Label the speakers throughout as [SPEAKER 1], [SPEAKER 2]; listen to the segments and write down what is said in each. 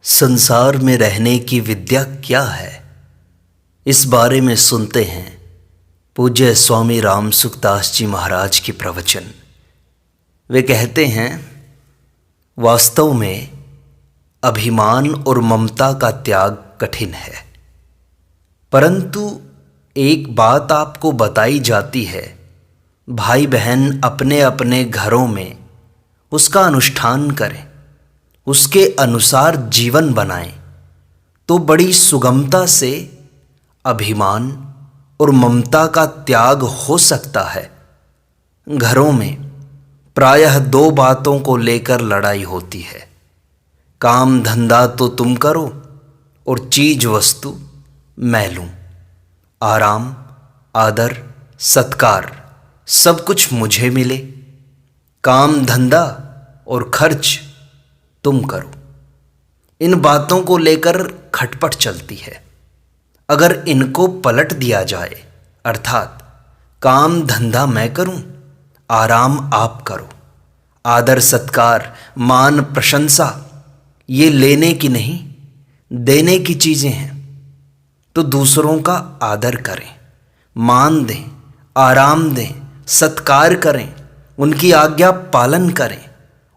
[SPEAKER 1] संसार में रहने की विद्या क्या है, इस बारे में सुनते हैं पूज्य स्वामी राम सुखदास जी महाराज की प्रवचन। वे कहते हैं, वास्तव में अभिमान और ममता का त्याग कठिन है, परंतु एक बात आपको बताई जाती है, भाई बहन अपने अपने घरों में उसका अनुष्ठान करें, उसके अनुसार जीवन बनाएं, तो बड़ी सुगमता से अभिमान और ममता का त्याग हो सकता है। घरों में प्रायः दो बातों को लेकर लड़ाई होती है, काम धंधा तो तुम करो और चीज वस्तु मैं लूं, आराम आदर सत्कार सब कुछ मुझे मिले, काम धंधा और खर्च तुम करो। इन बातों को लेकर खटपट चलती है। अगर इनको पलट दिया जाए, अर्थात काम धंधा मैं करूं, आराम आप करो, आदर सत्कार मान प्रशंसा ये लेने की नहीं देने की चीजें हैं, तो दूसरों का आदर करें, मान दें, आराम दें, सत्कार करें, उनकी आज्ञा पालन करें,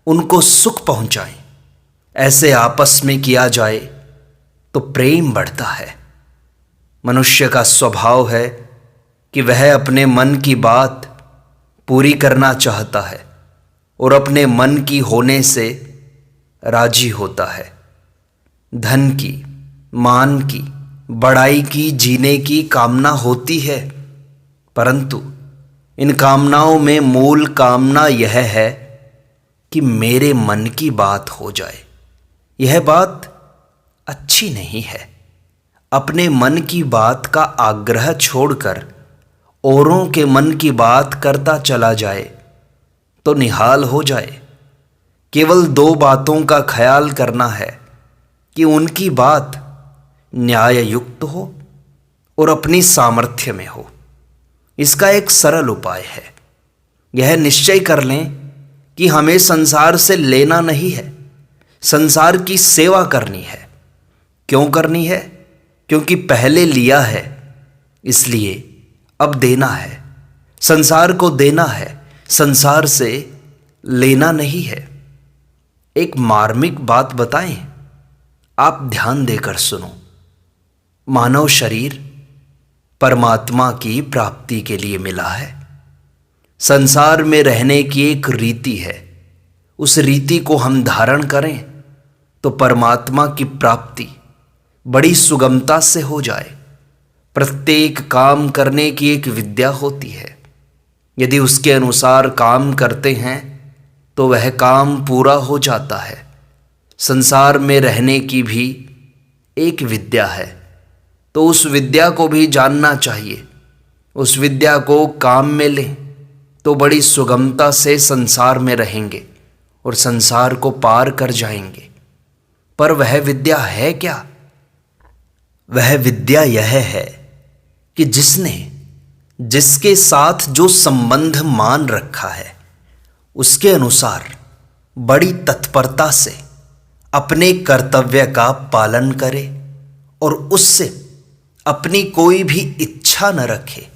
[SPEAKER 1] उनको सुख पहुंचाएं। ऐसे आपस में किया जाए तो प्रेम बढ़ता है। मनुष्य का स्वभाव है कि वह अपने मन की बात पूरी करना चाहता है और अपने मन की होने से राजी होता है। धन की, मान की, बड़ाई की, जीने की कामना होती है, परंतु इन कामनाओं में मूल कामना यह है कि मेरे मन की बात हो जाए। यह बात अच्छी नहीं है। अपने मन की बात का आग्रह छोड़कर औरों के मन की बात करता चला जाए तो निहाल हो जाए। केवल दो बातों का ख्याल करना है कि उनकी बात न्याय युक्त हो और अपनी सामर्थ्य में हो। इसका एक सरल उपाय है। यह निश्चय कर लें कि हमें संसार से लेना नहीं है, संसार की सेवा करनी है। क्यों करनी है? क्योंकि पहले लिया है, इसलिए अब देना है। संसार को देना है, संसार से लेना नहीं है। एक मार्मिक बात बताएं, आप ध्यान देकर सुनो। मानव शरीर परमात्मा की प्राप्ति के लिए मिला है। संसार में रहने की एक रीति है, उस रीति को हम धारण करें तो परमात्मा की प्राप्ति बड़ी सुगमता से हो जाए। प्रत्येक काम करने की एक विद्या होती है। यदि उसके अनुसार काम करते हैं तो वह काम पूरा हो जाता है। संसार में रहने की भी एक विद्या है, तो उस विद्या को भी जानना चाहिए। उस विद्या को काम में लें तो बड़ी सुगमता से संसार में रहेंगे और संसार को पार कर जाएंगे। पर वह विद्या है क्या? वह विद्या यह है कि जिसके साथ जो संबंध मान रखा है, उसके अनुसार बड़ी तत्परता से अपने कर्तव्य का पालन करे और उससे अपनी कोई भी इच्छा न रखे,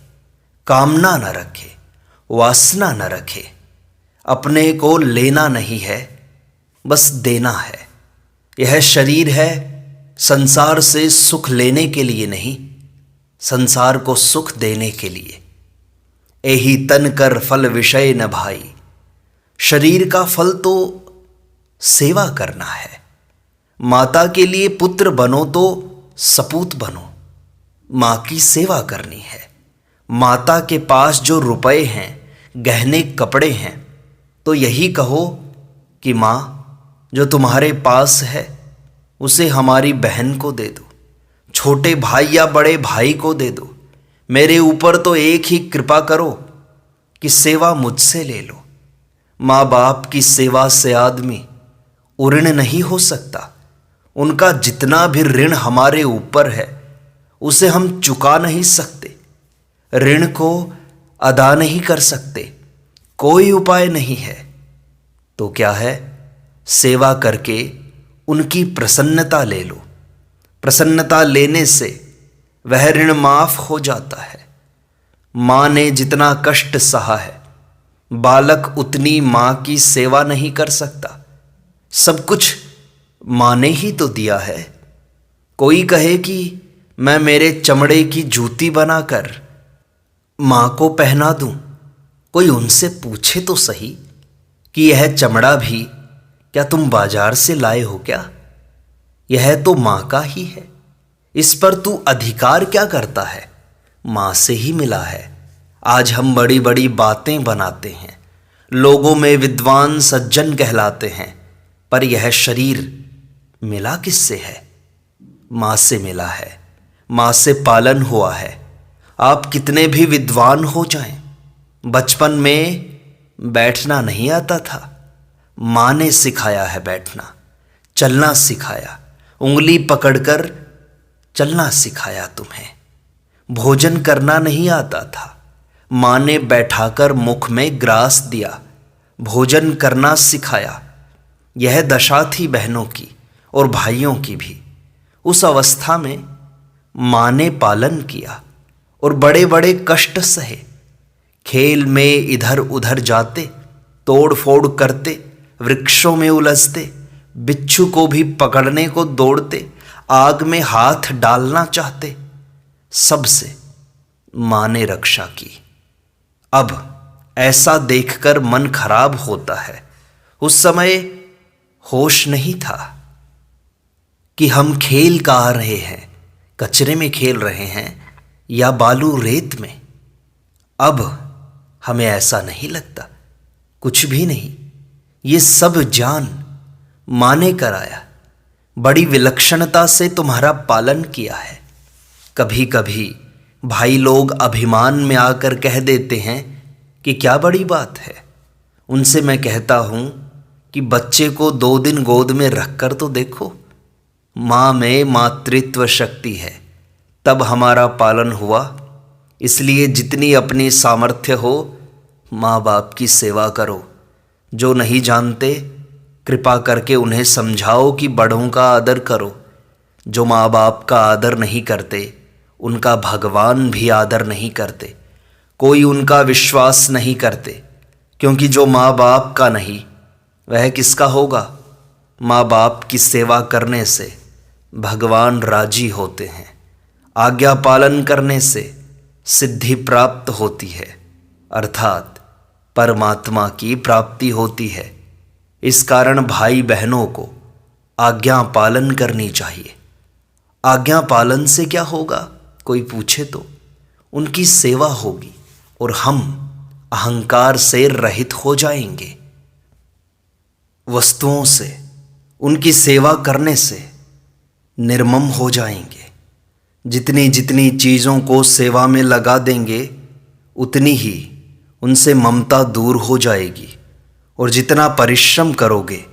[SPEAKER 1] कामना न रखे, वासना न रखे। अपने को लेना नहीं है, बस देना है। यह शरीर है संसार से सुख लेने के लिए नहीं, संसार को सुख देने के लिए। एही तन कर फल विषय न भाई। शरीर का फल तो सेवा करना है। माता के लिए पुत्र बनो तो सपूत बनो, माँ की सेवा करनी है। माता के पास जो रुपए हैं, गहने कपड़े हैं, तो यही कहो कि माँ, जो तुम्हारे पास है उसे हमारी बहन को दे दो, छोटे भाई या बड़े भाई को दे दो। मेरे ऊपर तो एक ही कृपा करो कि सेवा मुझसे ले लो। माँ बाप की सेवा से आदमी उऋण नहीं हो सकता। उनका जितना भी ऋण हमारे ऊपर है उसे हम चुका नहीं सकते, ऋण को अदा नहीं कर सकते। कोई उपाय नहीं है। तो क्या है? सेवा करके उनकी प्रसन्नता ले लो। प्रसन्नता लेने से वह ऋण माफ हो जाता है। माँ ने जितना कष्ट सहा है, बालक उतनी माँ की सेवा नहीं कर सकता। सब कुछ माँ ने ही तो दिया है। कोई कहे कि मैं मेरे चमड़े की जूती बनाकर माँ को पहना दूं। कोई उनसे पूछे तो सही कि यह चमड़ा भी क्या तुम बाजार से लाए हो क्या? यह तो माँ का ही है। इस पर तू अधिकार क्या करता है? माँ से ही मिला है। आज हम बड़ी बड़ी बातें बनाते हैं, लोगों में विद्वान सज्जन कहलाते हैं, पर यह शरीर मिला किससे है? माँ से मिला है। माँ से पालन हुआ है। आप कितने भी विद्वान हो जाएं, बचपन में बैठना नहीं आता था। माँ ने सिखाया है बैठना, चलना सिखाया, उंगली पकड़कर चलना सिखाया तुम्हें। भोजन करना नहीं आता था, माँ ने बैठाकर मुख में ग्रास दिया, भोजन करना सिखाया। यह दशा थी बहनों की और भाइयों की भी। उस अवस्था में माँ ने पालन किया और बड़े बड़े कष्ट सहे। खेल में इधर उधर जाते, तोड़ फोड़ करते, वृक्षों में उलझते, बिच्छू को भी पकड़ने को दौड़ते, आग में हाथ डालना चाहते। सबसे माँ ने रक्षा की। अब ऐसा देखकर मन खराब होता है। उस समय होश नहीं था कि हम खेल कहाँ रहे हैं, कचरे में खेल रहे हैं या बालू रेत में। अब हमें ऐसा नहीं लगता, कुछ भी नहीं। ये सब ज्ञान माँ ने कराया, बड़ी विलक्षणता से तुम्हारा पालन किया है। कभी कभी भाई लोग अभिमान में आकर कह देते हैं कि क्या बड़ी बात है। उनसे मैं कहता हूँ कि बच्चे को 2 दिन गोद में रखकर तो देखो। माँ में मातृत्व शक्ति है, तब हमारा पालन हुआ। इसलिए जितनी अपनी सामर्थ्य हो, माँ बाप की सेवा करो। जो नहीं जानते, कृपा करके उन्हें समझाओ कि बड़ों का आदर करो। जो माँ बाप का आदर नहीं करते, उनका भगवान भी आदर नहीं करते। कोई उनका विश्वास नहीं करते, क्योंकि जो माँ बाप का नहीं, वह किसका होगा? माँ बाप की सेवा करने से भगवान राजी होते हैं। आज्ञा पालन करने से सिद्धि प्राप्त होती है, अर्थात परमात्मा की प्राप्ति होती है। इस कारण भाई बहनों को आज्ञा पालन करनी चाहिए। आज्ञा पालन से क्या होगा? कोई पूछे तो उनकी सेवा होगी और हम अहंकार से रहित हो जाएंगे। वस्तुओं से, उनकी सेवा करने से निर्मम हो जाएंगे। जितनी जितनी चीज़ों को सेवा में लगा देंगे, उतनी ही उनसे ममता दूर हो जाएगी। और जितना परिश्रम करोगे,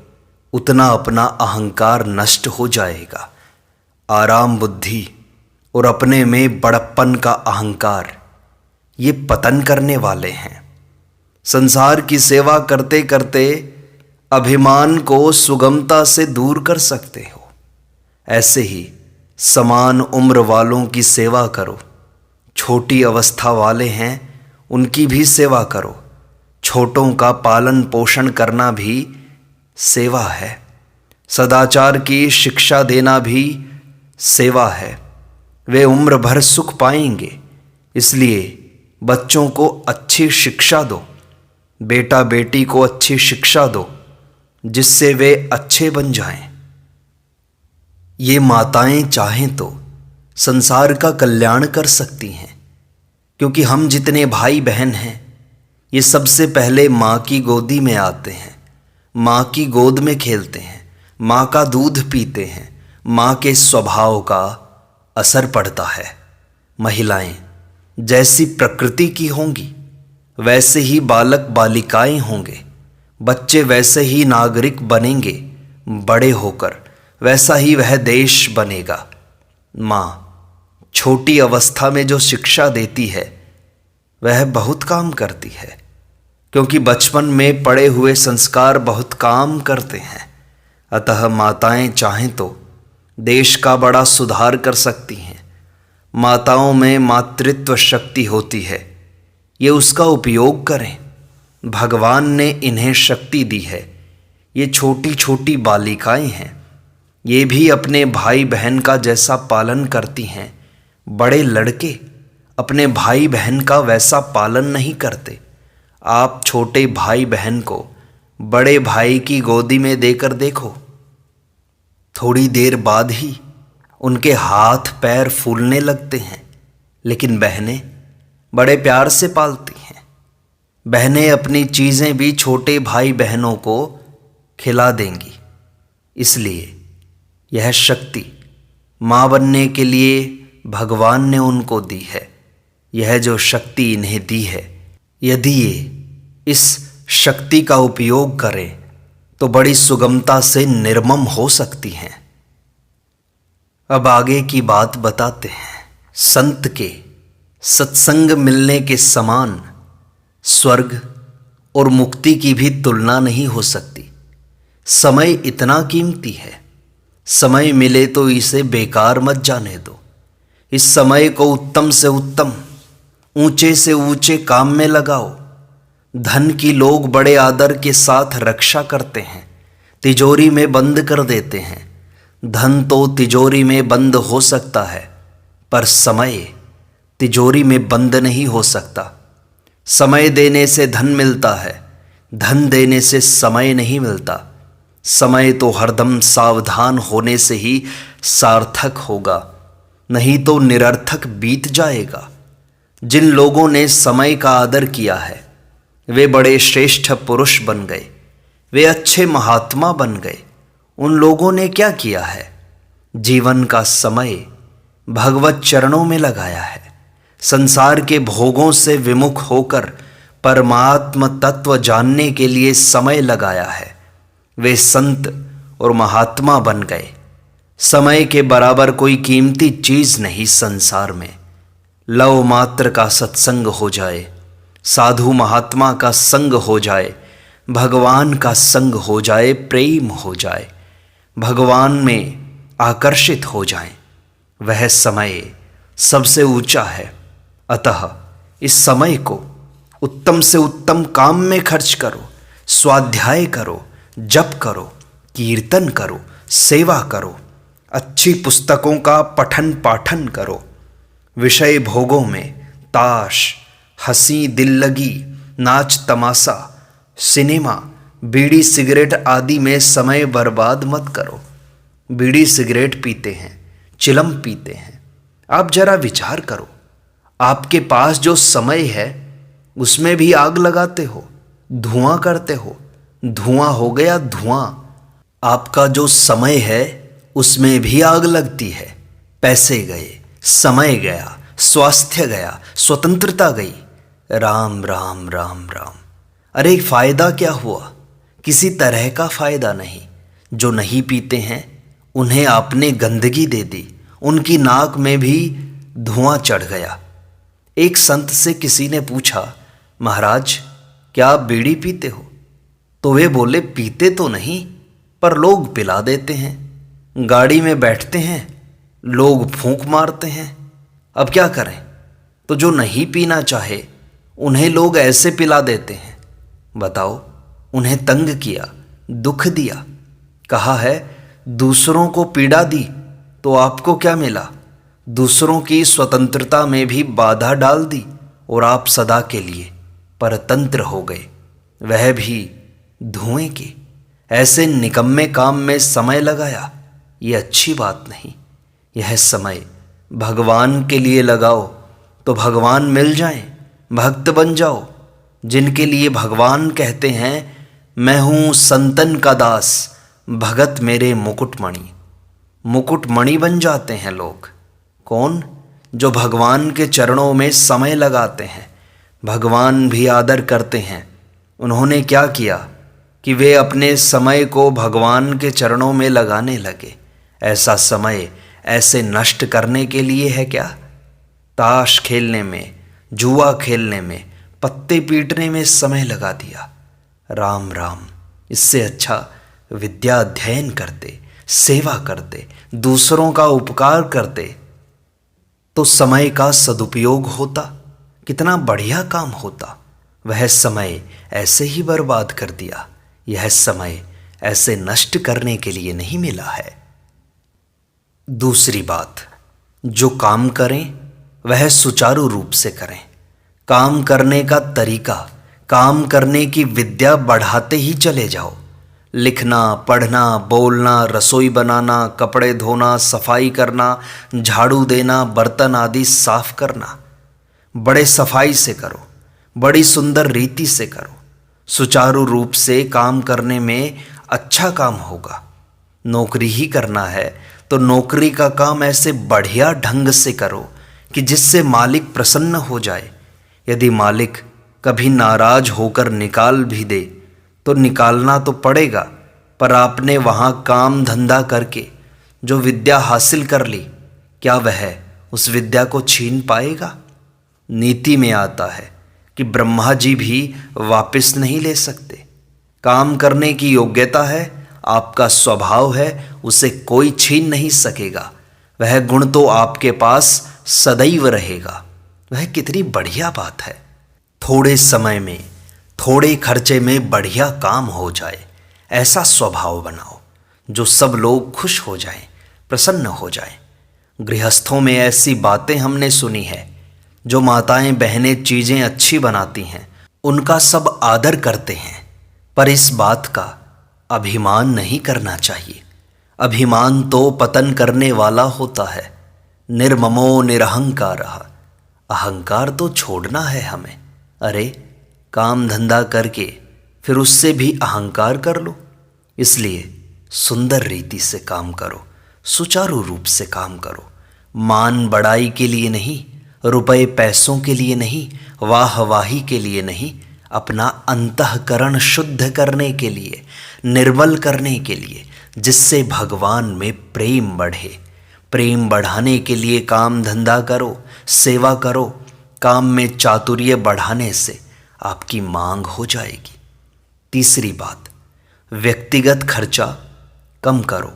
[SPEAKER 1] उतना अपना अहंकार नष्ट हो जाएगा। आराम बुद्धि और अपने में बड़प्पन का अहंकार, ये पतन करने वाले हैं। संसार की सेवा करते करते अभिमान को सुगमता से दूर कर सकते हो। ऐसे ही समान उम्र वालों की सेवा करो। छोटी अवस्था वाले हैं, उनकी भी सेवा करो। छोटों का पालन पोषण करना भी सेवा है। सदाचार की शिक्षा देना भी सेवा है। वे उम्र भर सुख पाएंगे, इसलिए बच्चों को अच्छी शिक्षा दो। बेटा बेटी को अच्छी शिक्षा दो, जिससे वे अच्छे बन जाएं। ये माताएं चाहें तो संसार का कल्याण कर सकती हैं, क्योंकि हम जितने भाई बहन हैं, ये सबसे पहले माँ की गोदी में आते हैं, माँ की गोद में खेलते हैं, माँ का दूध पीते हैं। माँ के स्वभाव का असर पड़ता है। महिलाएं जैसी प्रकृति की होंगी, वैसे ही बालक बालिकाएं होंगे। बच्चे वैसे ही नागरिक बनेंगे। बड़े होकर वैसा ही वह देश बनेगा। माँ छोटी अवस्था में जो शिक्षा देती है, वह बहुत काम करती है, क्योंकि बचपन में पड़े हुए संस्कार बहुत काम करते हैं। अतः माताएं चाहें तो देश का बड़ा सुधार कर सकती हैं। माताओं में मातृत्व शक्ति होती है, ये उसका उपयोग करें। भगवान ने इन्हें शक्ति दी है। ये छोटी छोटी बालिकाएं हैं, ये भी अपने भाई बहन का जैसा पालन करती हैं। बड़े लड़के अपने भाई बहन का वैसा पालन नहीं करते। आप छोटे भाई बहन को बड़े भाई की गोदी में देकर देखो, थोड़ी देर बाद ही उनके हाथ पैर फूलने लगते हैं। लेकिन बहनें बड़े प्यार से पालती हैं। बहनें अपनी चीज़ें भी छोटे भाई बहनों को खिला देंगी। इसलिए यह शक्ति माँ बनने के लिए भगवान ने उनको दी है। यह जो शक्ति इन्हें दी है, यदि ये इस शक्ति का उपयोग करें तो बड़ी सुगमता से निर्मम हो सकती हैं। अब आगे की बात बताते हैं। संत के सत्संग मिलने के समान स्वर्ग और मुक्ति की भी तुलना नहीं हो सकती। समय इतना कीमती है, समय मिले तो इसे बेकार मत जाने दो। इस समय को उत्तम से उत्तम, ऊंचे से ऊंचे काम में लगाओ। धन की लोग बड़े आदर के साथ रक्षा करते हैं, तिजोरी में बंद कर देते हैं। धन तो तिजोरी में बंद हो सकता है, पर समय तिजोरी में बंद नहीं हो सकता। समय देने से धन मिलता है, धन देने से समय नहीं मिलता। समय तो हरदम सावधान होने से ही सार्थक होगा, नहीं तो निरर्थक बीत जाएगा। जिन लोगों ने समय का आदर किया है वे बड़े श्रेष्ठ पुरुष बन गए, वे अच्छे महात्मा बन गए। उन लोगों ने क्या किया है? जीवन का समय भगवत चरणों में लगाया है। संसार के भोगों से विमुख होकर परमात्म तत्व जानने के लिए समय लगाया है। वे संत और महात्मा बन गए। समय के बराबर कोई कीमती चीज नहीं संसार में। लव मात्र का सत्संग हो जाए, साधु महात्मा का संग हो जाए, भगवान का संग हो जाए, प्रेम हो जाए, भगवान में आकर्षित हो जाए, वह समय सबसे ऊंचा है। अतः इस समय को उत्तम से उत्तम काम में खर्च करो। स्वाध्याय करो, जप करो, कीर्तन करो, सेवा करो, अच्छी पुस्तकों का पठन पाठन करो। विषय भोगों में ताश, हंसी दिल लगी, नाच तमाशा, सिनेमा, बीड़ी सिगरेट आदि में समय बर्बाद मत करो। बीड़ी सिगरेट पीते हैं, चिलम पीते हैं। आप जरा विचार करो, आपके पास जो समय है उसमें भी आग लगाते हो, धुआं करते हो। धुआं हो गया धुआं। आपका जो समय है उसमें भी आग लगती है। पैसे गए, समय गया, स्वास्थ्य गया, स्वतंत्रता गई। राम राम राम राम। अरे फायदा क्या हुआ? किसी तरह का फायदा नहीं। जो नहीं पीते हैं उन्हें आपने गंदगी दे दी, उनकी नाक में भी धुआं चढ़ गया। एक संत से किसी ने पूछा, महाराज क्या आप बीड़ी पीते हो? तो वे बोले, पीते तो नहीं पर लोग पिला देते हैं। गाड़ी में बैठते हैं, लोग फूंक मारते हैं। अब क्या करें? तो जो नहीं पीना चाहे उन्हें लोग ऐसे पिला देते हैं। बताओ, उन्हें तंग किया, दुख दिया। कहा है दूसरों को पीड़ा दी तो आपको क्या मिला? दूसरों की स्वतंत्रता में भी बाधा डाल दी और आप सदा के लिए परतंत्र हो गए, वह भी धुएं के। ऐसे निकम्मे काम में समय लगाया, ये अच्छी बात नहीं। यह समय भगवान के लिए लगाओ तो भगवान मिल जाएं, भक्त बन जाओ। जिनके लिए भगवान कहते हैं, मैं हूँ संतन का दास, भगत मेरे मुकुटमणि। मुकुटमणि बन जाते हैं लोग। कौन? जो भगवान के चरणों में समय लगाते हैं। भगवान भी आदर करते हैं। उन्होंने क्या किया कि वे अपने समय को भगवान के चरणों में लगाने लगे। ऐसा समय ऐसे नष्ट करने के लिए है क्या? ताश खेलने में, जुआ खेलने में, पत्ते पीटने में समय लगा दिया। राम राम। इससे अच्छा विद्या अध्ययन करते, सेवा करते, दूसरों का उपकार करते तो समय का सदुपयोग होता, कितना बढ़िया काम होता। वह समय ऐसे ही बर्बाद कर दिया। यह समय ऐसे नष्ट करने के लिए नहीं मिला है। दूसरी बात, जो काम करें वह सुचारू रूप से करें। काम करने का तरीका, काम करने की विद्या बढ़ाते ही चले जाओ। लिखना, पढ़ना, बोलना, रसोई बनाना, कपड़े धोना, सफाई करना, झाड़ू देना, बर्तन आदि साफ करना बड़े सफाई से करो, बड़ी सुंदर रीति से करो। सुचारू रूप से काम करने में अच्छा काम होगा। नौकरी ही करना है तो नौकरी का काम ऐसे बढ़िया ढंग से करो कि जिससे मालिक प्रसन्न हो जाए। यदि मालिक कभी नाराज होकर निकाल भी दे तो निकालना तो पड़ेगा, पर आपने वहाँ काम धंधा करके जो विद्या हासिल कर ली, क्या वह उस विद्या को छीन पाएगा? नीति में आता है कि ब्रह्मा जी भी वापस नहीं ले सकते। काम करने की योग्यता है, आपका स्वभाव है, उसे कोई छीन नहीं सकेगा। वह गुण तो आपके पास सदैव रहेगा। वह कितनी बढ़िया बात है। थोड़े समय में, थोड़े खर्चे में बढ़िया काम हो जाए, ऐसा स्वभाव बनाओ जो सब लोग खुश हो जाएं, प्रसन्न हो जाएं। गृहस्थों में ऐसी बातें हमने सुनी है। जो माताएं बहनें चीज़ें अच्छी बनाती हैं उनका सब आदर करते हैं, पर इस बात का अभिमान नहीं करना चाहिए। अभिमान तो पतन करने वाला होता है। निर्ममो निरहंकारः, अहंकार तो छोड़ना है हमें। अरे काम धंधा करके फिर उससे भी अहंकार कर लो। इसलिए सुंदर रीति से काम करो, सुचारू रूप से काम करो। मान बड़ाई के लिए नहीं, रुपए पैसों के लिए नहीं, वाहवाही के लिए नहीं, अपना अंतःकरण शुद्ध करने के लिए, निर्मल करने के लिए, जिससे भगवान में प्रेम बढ़े। प्रेम बढ़ाने के लिए काम धंधा करो, सेवा करो। काम में चातुर्य बढ़ाने से आपकी मांग हो जाएगी। तीसरी बात, व्यक्तिगत खर्चा कम करो,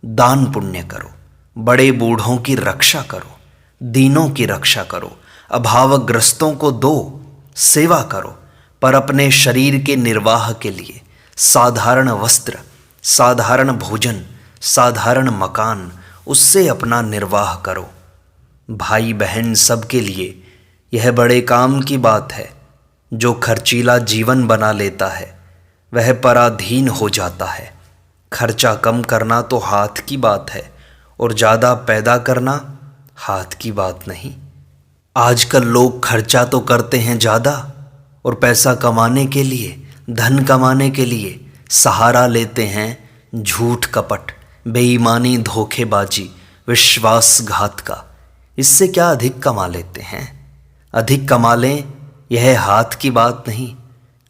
[SPEAKER 1] दान पुण्य करो, बड़े बूढ़ों की रक्षा करो, दीनों की रक्षा करो, अभावग्रस्तों को दो, सेवा करो। पर अपने शरीर के निर्वाह के लिए साधारण वस्त्र, साधारण भोजन, साधारण मकान, उससे अपना निर्वाह करो। भाई बहन सबके लिए यह बड़े काम की बात है। जो खर्चीला जीवन बना लेता है वह पराधीन हो जाता है। खर्चा कम करना तो हाथ की बात है और ज़्यादा पैदा करना हाथ की बात नहीं। आजकल लोग खर्चा तो करते हैं ज़्यादा और पैसा कमाने के लिए, धन कमाने के लिए सहारा लेते हैं झूठ कपट, बेईमानी, धोखेबाजी, विश्वासघात का। इससे क्या अधिक कमा लेते हैं? अधिक कमा लें, यह हाथ की बात नहीं।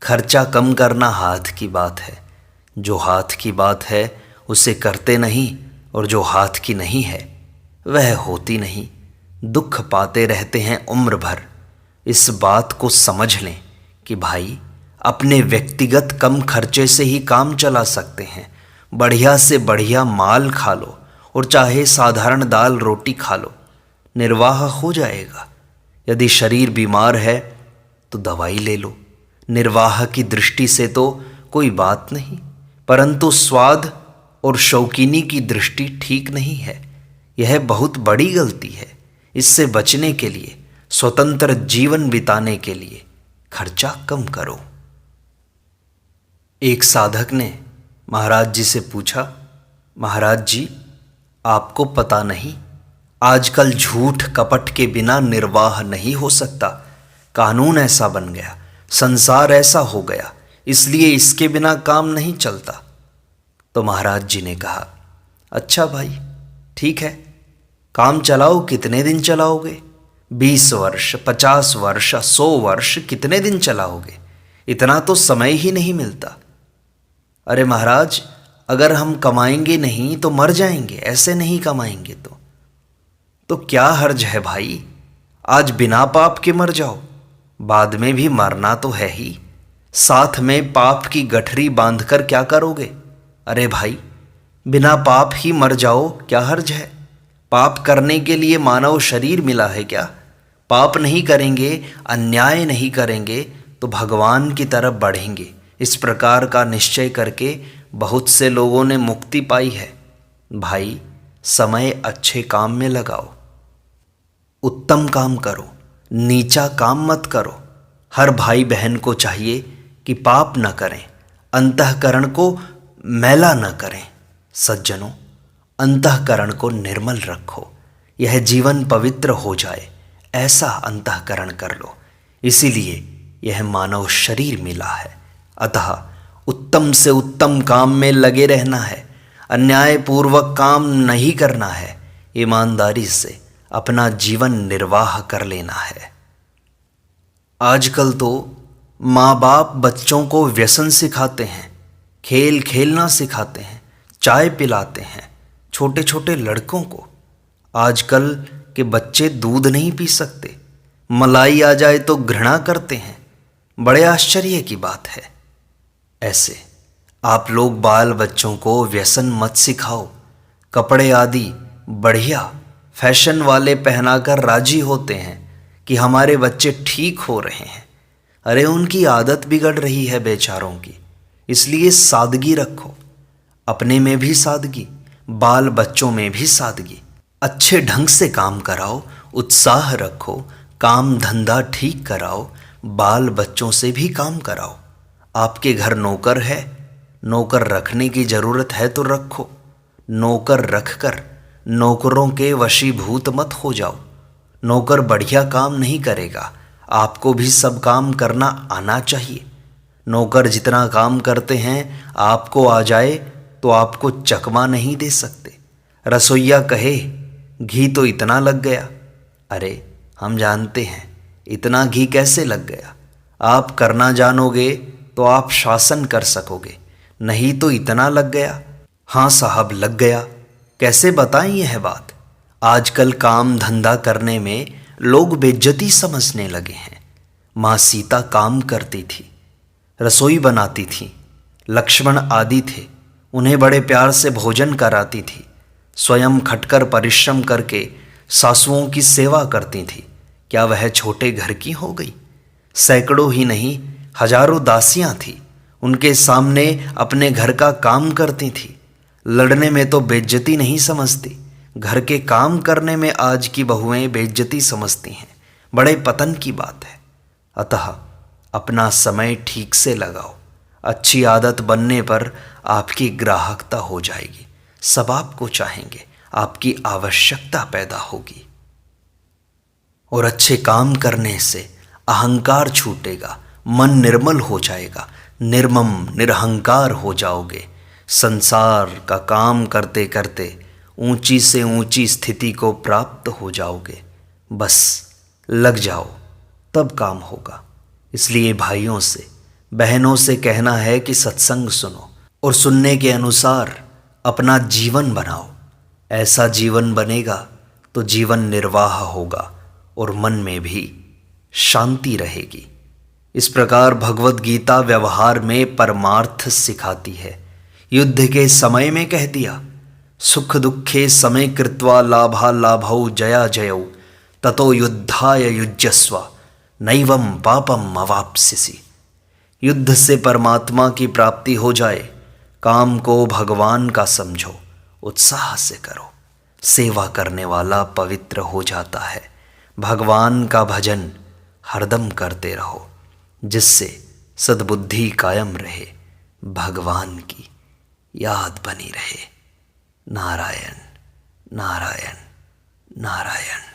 [SPEAKER 1] खर्चा कम करना हाथ की बात है। जो हाथ की बात है उसे करते नहीं, और जो हाथ की नहीं है वह होती नहीं। दुख पाते रहते हैं उम्र भर। इस बात को समझ लें कि भाई अपने व्यक्तिगत कम खर्चे से ही काम चला सकते हैं। बढ़िया से बढ़िया माल खा लो और चाहे साधारण दाल रोटी खा लो, निर्वाह हो जाएगा। यदि शरीर बीमार है तो दवाई ले लो। निर्वाह की दृष्टि से तो कोई बात नहीं, परंतु स्वाद और शौकीनी की दृष्टि ठीक नहीं है। यह बहुत बड़ी गलती है। इससे बचने के लिए, स्वतंत्र जीवन बिताने के लिए खर्चा कम करो। एक साधक ने महाराज जी से पूछा, महाराज जी आपको पता नहीं, आजकल झूठ कपट के बिना निर्वाह नहीं हो सकता। कानून ऐसा बन गया, संसार ऐसा हो गया, इसलिए इसके बिना काम नहीं चलता। तो महाराज जी ने कहा, अच्छा भाई ठीक है, काम चलाओ। कितने दिन चलाओगे? 20 वर्ष, 50 वर्ष, 100 वर्ष, कितने दिन चलाओगे? इतना तो समय ही नहीं मिलता। अरे महाराज, अगर हम कमाएंगे नहीं तो मर जाएंगे, ऐसे नहीं कमाएंगे तो क्या हर्ज है भाई? आज बिना पाप के मर जाओ, बाद में भी मरना तो है ही। साथ में पाप की गठरी बांधकर क्या करोगे? अरे भाई, बिना पाप ही मर जाओ, क्या हर्ज है? पाप करने के लिए मानव शरीर मिला है क्या? पाप नहीं करेंगे, अन्याय नहीं करेंगे तो भगवान की तरफ बढ़ेंगे। इस प्रकार का निश्चय करके बहुत से लोगों ने मुक्ति पाई है। भाई, समय अच्छे काम में लगाओ, उत्तम काम करो, नीचा काम मत करो। हर भाई बहन को चाहिए कि पाप न करें, अंतःकरण को मैला न करें। सज्जनों, अंतःकरण को निर्मल रखो, यह जीवन पवित्र हो जाए, ऐसा अंतःकरण कर लो। इसीलिए यह मानव शरीर मिला है। अतः उत्तम से उत्तम काम में लगे रहना है, अन्यायपूर्वक काम नहीं करना है, ईमानदारी से अपना जीवन निर्वाह कर लेना है। आजकल तो माँ बाप बच्चों को व्यसन सिखाते हैं, खेल खेलना सिखाते हैं, चाय पिलाते हैं। छोटे छोटे लड़कों को आजकल के बच्चे दूध नहीं पी सकते, मलाई आ जाए तो घृणा करते हैं। बड़े आश्चर्य की बात है। ऐसे आप लोग बाल बच्चों को व्यसन मत सिखाओ। कपड़े आदि बढ़िया फैशन वाले पहनाकर राजी होते हैं कि हमारे बच्चे ठीक हो रहे हैं। अरे, उनकी आदत बिगड़ रही है बेचारों की। इसलिए सादगी रखो, अपने में भी सादगी, बाल बच्चों में भी सादगी। अच्छे ढंग से काम कराओ, उत्साह रखो, काम धंधा ठीक कराओ, बाल बच्चों से भी काम कराओ। आपके घर नौकर है, नौकर रखने की ज़रूरत है तो रखो। नौकर रखकर नौकरों के वशीभूत मत हो जाओ। नौकर बढ़िया काम नहीं करेगा, आपको भी सब काम करना आना चाहिए। नौकर जितना काम करते हैं आपको आ जाए तो आपको चकमा नहीं दे सकते। रसोइया कहे घी तो इतना लग गया। अरे, हम जानते हैं इतना घी कैसे लग गया। आप करना जानोगे तो आप शासन कर सकोगे, नहीं तो इतना लग गया। हाँ साहब, लग गया। कैसे बताएं यह बात? आजकल काम धंधा करने में लोग बेइज्जती समझने लगे हैं। माँ सीता काम करती थी, रसोई बनाती थी, लक्ष्मण आदि थे, उन्हें बड़े प्यार से भोजन कराती थी, स्वयं खटकर परिश्रम करके सासुओं की सेवा करती थी। क्या वह छोटे घर की हो गई? सैकड़ों ही नहीं, हजारों दासियां थी, उनके सामने अपने घर का काम करती थी। लड़ने में तो बेइज्जती नहीं समझती, घर के काम करने में आज की बहुएं बेइज्जती समझती हैं। बड़े पतन की बात है। अतः अपना समय ठीक से लगाओ। अच्छी आदत बनने पर आपकी ग्राहकता हो जाएगी, सब आपको चाहेंगे, आपकी आवश्यकता पैदा होगी। और अच्छे काम करने से अहंकार छूटेगा, मन निर्मल हो जाएगा, निर्मम निरहंकार हो जाओगे। संसार का काम करते करते ऊंची से ऊंची स्थिति को प्राप्त हो जाओगे। बस लग जाओ, तब काम होगा। इसलिए भाइयों से बहनों से कहना है कि सत्संग सुनो और सुनने के अनुसार अपना जीवन बनाओ। ऐसा जीवन बनेगा तो जीवन निर्वाह होगा और मन में भी शांति रहेगी। इस प्रकार भगवत गीता व्यवहार में परमार्थ सिखाती है। युद्ध के समय में कह दिया, सुख दुखे समय कृत्वा लाभा लाभौ जया जयौ ततो युद्धाय युज्यस्व नैवं पापम अवाप्स्यसि। युद्ध से परमात्मा की प्राप्ति हो जाए, काम को भगवान का समझो, उत्साह से करो। सेवा करने वाला पवित्र हो जाता है। भगवान का भजन हरदम करते रहो, जिससे सद्बुद्धि कायम रहे, भगवान की याद बनी रहे। नारायण नारायण नारायण।